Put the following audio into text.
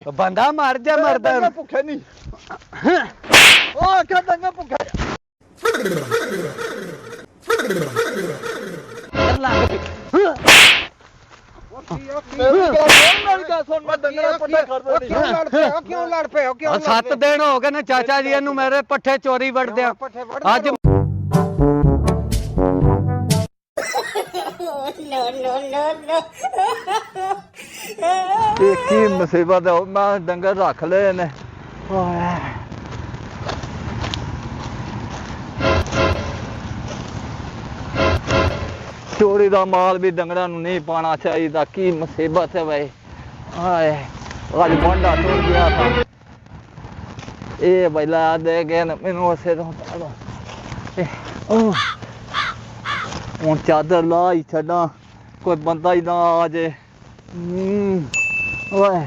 ਬੰਦਾ ਮਰ ਜਾ ਮਰਦਾ ਭੁੱਖੇ ਨਹੀਂ ਉਹ ਆਖਿਆ ਡੰਗਾ ਭੁੱਖਾ ਕਿਉਂ ਲੜ ਪਏ ਕਿਉਂ 7 ਦਿਨ ਹੋ ਗਏ ਨੇ ਚਾਚਾ ਜੀ ਇਹਨੂੰ ਮੇਰੇ ਪੱਠੇ ਚੋਰੀ ਵੜਦਿਆਂ ਅੱਜ ਕੀ ਮੁਸੀਬਤ ਹੈ ਮੈਂ ਡੰਗਰ ਰੱਖ ਲਏ ਨੇ ਚੋਰੀ ਦਾ ਮਾਲ ਵੀ ਡੰਗਰਾਂ ਨੂੰ ਨਹੀਂ ਪਾਣਾ ਚਾਹੀਦਾ ਕੀ ਮੁਸੀਬਤ ਹੈ ਬਈ ਹਾਏ ਅੱਜ ਬੰਦਾ ਟੁੱਟ ਗਿਆ ਥਾ ਇਹ ਬੈਲਾ ਦੇ ਗਏ ਮੈਨੂੰ ਉਸੇ ਤੋਂ ਹੁਣ ਚਾਦਰ ਲਾ ਹੀ ਛੱਡਾਂ ਕੋਈ ਬੰਦਾ ਹੀ ਨਾ ਆ ਜੇ ਓਏ